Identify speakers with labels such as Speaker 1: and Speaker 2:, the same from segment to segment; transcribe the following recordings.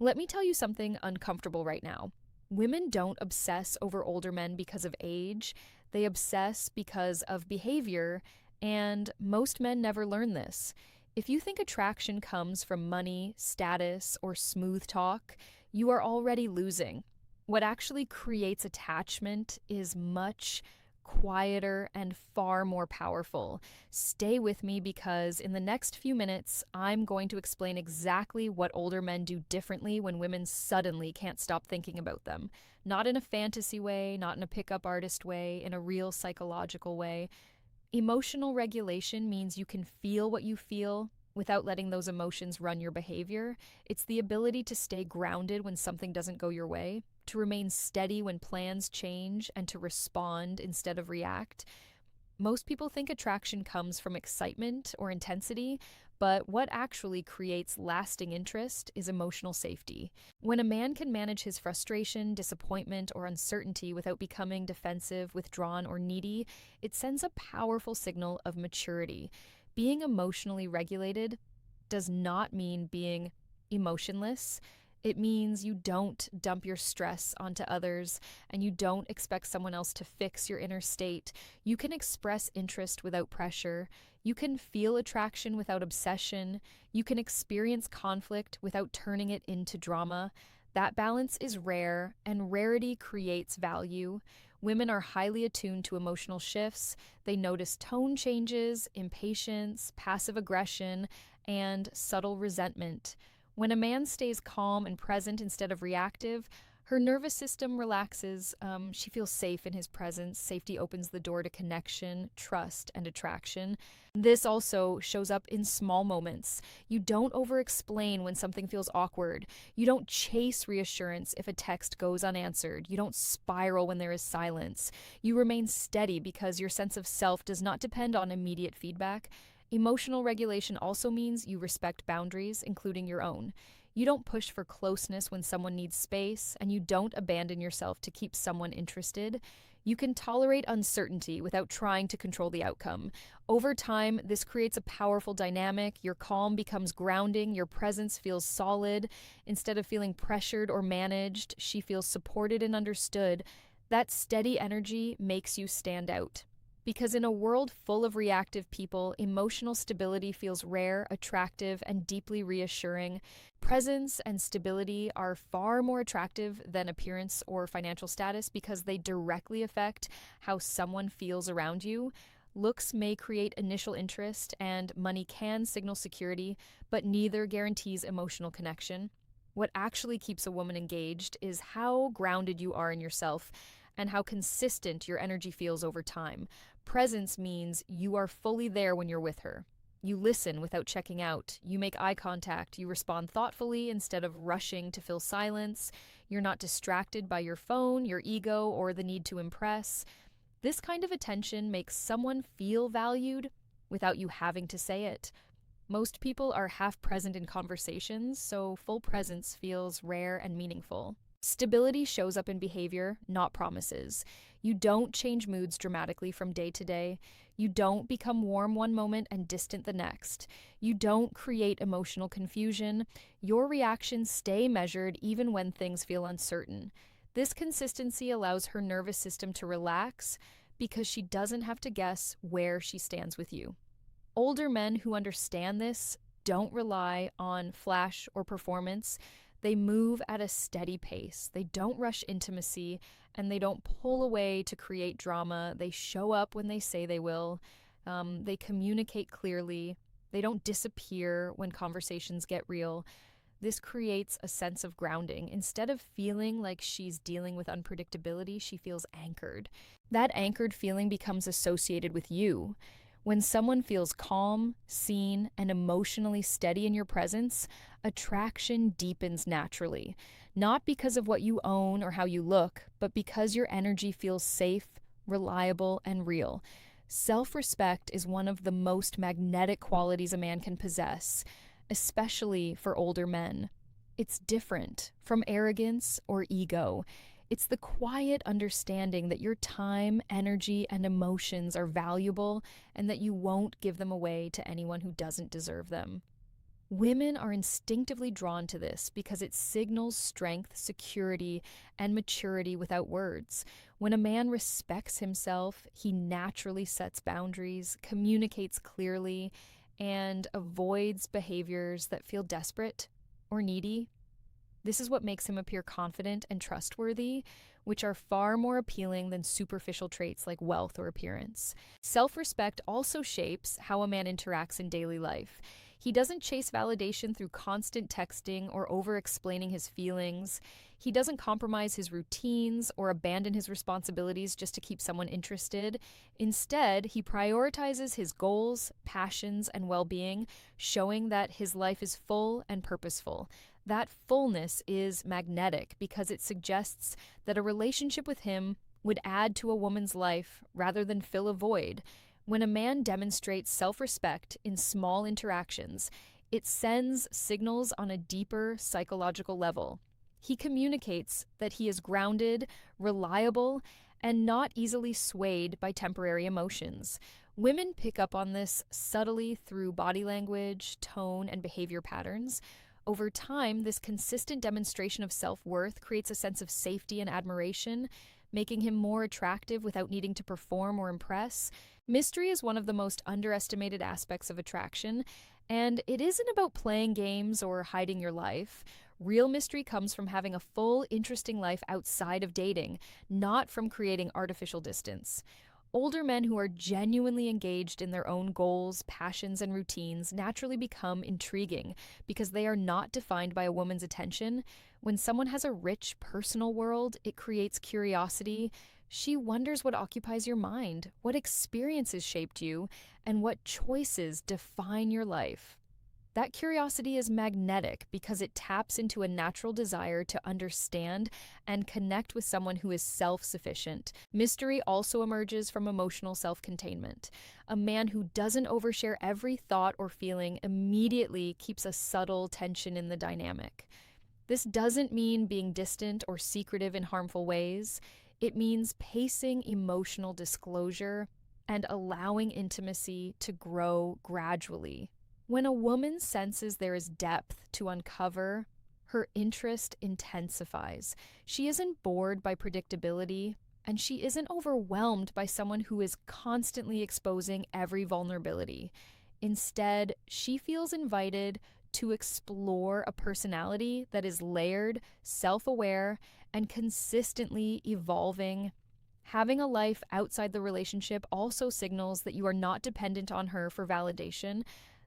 Speaker 1: Let me tell you something uncomfortable right now. Women don't obsess over older men because of age, they obsess because of behavior, and most men never learn this. If you think attraction comes from money, status, or smooth talk, you are already losing. What actually creates attachment is much quieter and far more powerful. Stay with me because in the next few minutes, I'm going to explain exactly what older men do differently when women suddenly can't stop thinking about them. Not in a fantasy way, not in a pickup artist way, in a real psychological way. Emotional regulation means you can feel what you feel without letting those emotions run your behavior. It's the ability to stay grounded when something doesn't go your way, to remain steady when plans change, and to respond instead of react. Most people think attraction comes from excitement or intensity, but what actually creates lasting interest is emotional safety. When a man can manage his frustration, disappointment, or uncertainty without becoming defensive, withdrawn, or needy, it sends a powerful signal of maturity. Being emotionally regulated does not mean being emotionless. It means you don't dump your stress onto others and you don't expect someone else to fix your inner state. You can express interest without pressure. You can feel attraction without obsession. You can experience conflict without turning it into drama. That balance is rare, and rarity creates value. Women are highly attuned to emotional shifts. They notice tone changes, impatience, passive aggression, and subtle resentment. When a man stays calm and present instead of reactive, her nervous system relaxes. She feels safe in his presence. Safety opens the door to connection, trust, and attraction. This also shows up in small moments. You don't over-explain when something feels awkward. You don't chase reassurance if a text goes unanswered. You don't spiral when there is silence. You remain steady because your sense of self does not depend on immediate feedback. Emotional regulation also means you respect boundaries, including your own. You don't push for closeness when someone needs space, and you don't abandon yourself to keep someone interested. You can tolerate uncertainty without trying to control the outcome. Over time, this creates a powerful dynamic. Your calm becomes grounding, your presence feels solid. Instead of feeling pressured or managed, she feels supported and understood. That steady energy makes you stand out. Because in a world full of reactive people, emotional stability feels rare, attractive, and deeply reassuring. Presence and stability are far more attractive than appearance or financial status because they directly affect how someone feels around you. Looks may create initial interest, and money can signal security, but neither guarantees emotional connection. What actually keeps a woman engaged is how grounded you are in yourself and how consistent your energy feels over time. Presence means you are fully there when you're with her. You listen without checking out. You make eye contact. You respond thoughtfully instead of rushing to fill silence. You're not distracted by your phone, your ego, or the need to impress. This kind of attention makes someone feel valued without you having to say it. Most people are half present in conversations, so full presence feels rare and meaningful. Stability shows up in behavior, not promises. You don't change moods dramatically from day to day. You don't become warm one moment and distant the next. You don't create emotional confusion. Your reactions stay measured even when things feel uncertain. This consistency allows her nervous system to relax because she doesn't have to guess where she stands with you. Older men who understand this don't rely on flash or performance. They move at a steady pace. They don't rush intimacy, and they don't pull away to create drama. They show up when they say they will. They communicate clearly. They don't disappear when conversations get real. This creates a sense of grounding. Instead of feeling like she's dealing with unpredictability, she feels anchored. That anchored feeling becomes associated with you. When someone feels calm, seen, and emotionally steady in your presence, attraction deepens naturally. Not because of what you own or how you look, but because your energy feels safe, reliable, and real. Self-respect is one of the most magnetic qualities a man can possess, especially for older men. It's different from arrogance or ego. It's the quiet understanding that your time, energy, and emotions are valuable and that you won't give them away to anyone who doesn't deserve them. Women are instinctively drawn to this because it signals strength, security, and maturity without words. When a man respects himself, he naturally sets boundaries, communicates clearly, and avoids behaviors that feel desperate or needy. This is what makes him appear confident and trustworthy, which are far more appealing than superficial traits like wealth or appearance. Self-respect also shapes how a man interacts in daily life. He doesn't chase validation through constant texting or over-explaining his feelings. He doesn't compromise his routines or abandon his responsibilities just to keep someone interested. Instead, he prioritizes his goals, passions, and well-being, showing that his life is full and purposeful. That fullness is magnetic because it suggests that a relationship with him would add to a woman's life rather than fill a void. When a man demonstrates self-respect in small interactions, it sends signals on a deeper psychological level. He communicates that he is grounded, reliable, and not easily swayed by temporary emotions. Women pick up on this subtly through body language, tone, and behavior patterns. Over time, this consistent demonstration of self-worth creates a sense of safety and admiration, making him more attractive without needing to perform or impress. Mystery is one of the most underestimated aspects of attraction, and it isn't about playing games or hiding your life. Real mystery comes from having a full, interesting life outside of dating, not from creating artificial distance. Older men who are genuinely engaged in their own goals, passions, and routines naturally become intriguing because they are not defined by a woman's attention. When someone has a rich personal world, it creates curiosity. She wonders what occupies your mind, what experiences shaped you, and what choices define your life. That curiosity is magnetic because it taps into a natural desire to understand and connect with someone who is self-sufficient. Mystery also emerges from emotional self-containment. A man who doesn't overshare every thought or feeling immediately keeps a subtle tension in the dynamic. This doesn't mean being distant or secretive in harmful ways. It means pacing emotional disclosure and allowing intimacy to grow gradually. When a woman senses there is depth to uncover, her interest intensifies. She isn't bored by predictability, and she isn't overwhelmed by someone who is constantly exposing every vulnerability. Instead, she feels invited to explore a personality that is layered, self-aware, and consistently evolving. Having a life outside the relationship also signals that you are not dependent on her for validation.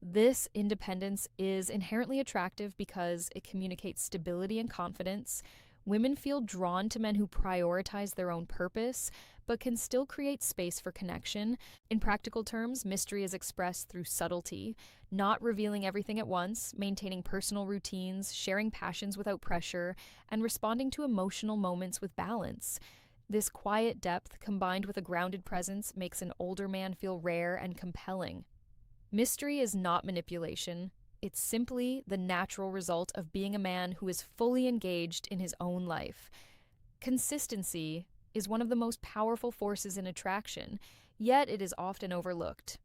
Speaker 1: This independence is inherently attractive because it communicates stability and confidence. Women feel drawn to men who prioritize their own purpose, but can still create space for connection. In practical terms, mystery is expressed through subtlety, not revealing everything at once, maintaining personal routines, sharing passions without pressure, and responding to emotional moments with balance. This quiet depth, combined with a grounded presence, makes an older man feel rare and compelling. Mystery is not manipulation. It's simply the natural result of being a man who is fully engaged in his own life. Consistency is one of the most powerful forces in attraction, yet it is often overlooked.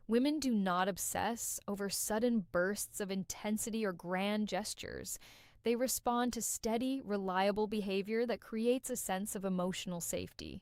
Speaker 1: Women do not obsess over sudden bursts of intensity or grand gestures. They respond to steady, reliable behavior that creates a sense of emotional safety.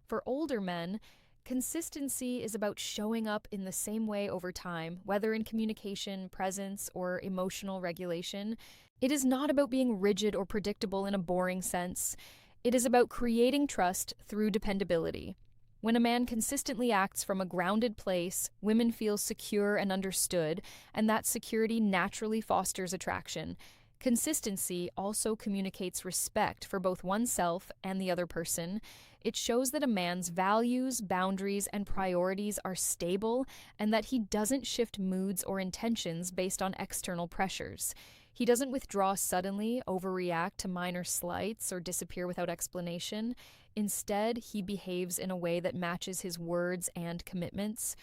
Speaker 1: For older men, consistency is about showing up in the same way over time, whether in communication, presence, or emotional regulation. It is not about being rigid or predictable in a boring sense. It is about creating trust through dependability. When a man consistently acts from a grounded place, women feel secure and understood, and that security naturally fosters attraction. Consistency also communicates respect for both oneself and the other person. It shows that a man's values, boundaries, and priorities are stable and that he doesn't shift moods or intentions based on external pressures. He doesn't withdraw suddenly, overreact to minor slights, or disappear without explanation. Instead, he behaves in a way that matches his words and commitments.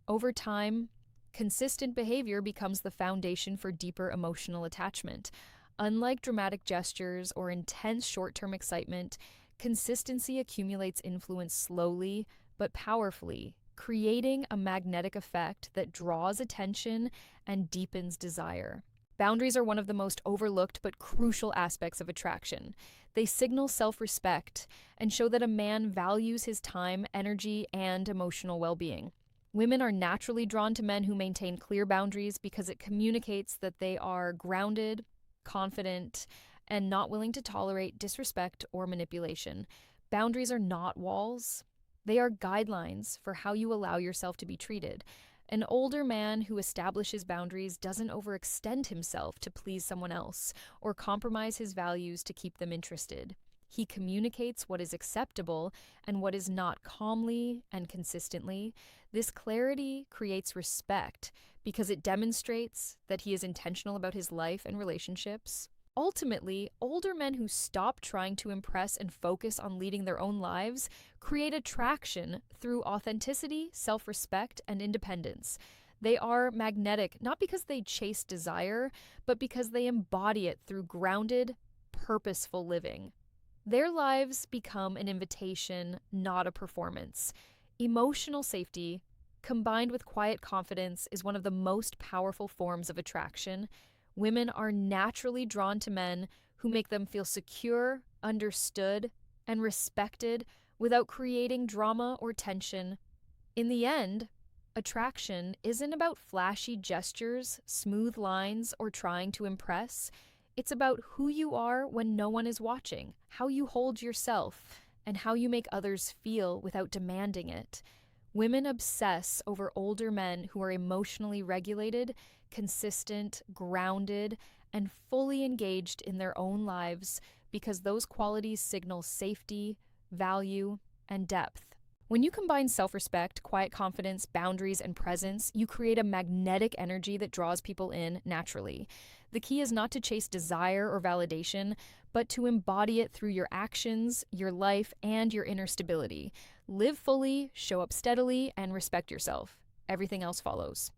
Speaker 1: Over time, consistent behavior becomes the foundation for deeper emotional attachment. Unlike dramatic gestures or intense short-term excitement, consistency accumulates influence slowly but powerfully. creating a magnetic effect that draws attention and deepens desire. Boundaries are one of the most overlooked but crucial aspects of attraction. They signal self-respect and show that a man values his time, energy, and emotional well-being. Women are naturally drawn to men who maintain clear boundaries because it communicates that they are grounded, confident, and not willing to tolerate disrespect or manipulation. Boundaries are not walls. They are guidelines for how you allow yourself to be treated. An older man who establishes boundaries doesn't overextend himself to please someone else or compromise his values to keep them interested. He communicates what is acceptable and what is not calmly and consistently. This clarity creates respect because it demonstrates that he is intentional about his life and relationships. Ultimately, older men who stop trying to impress and focus on leading their own lives create attraction through authenticity, self-respect, and independence. They are magnetic not because they chase desire, but because they embody it through grounded, purposeful living. Their lives become an invitation, not a performance. Emotional safety, combined with quiet confidence, is one of the most powerful forms of attraction. Women are naturally drawn to men who make them feel secure, understood, and respected without creating drama or tension. In the end, attraction isn't about flashy gestures, smooth lines, or trying to impress. It's about who you are when no one is watching, how you hold yourself, and how you make others feel without demanding it. Women obsess over older men who are emotionally regulated, consistent, grounded, and fully engaged in their own lives because those qualities signal safety, value, and depth. When you combine self-respect, quiet confidence, boundaries, and presence, you create a magnetic energy that draws people in naturally. The key is not to chase desire or validation, but to embody it through your actions, your life, and your inner stability. Live fully, show up steadily, and respect yourself. Everything else follows.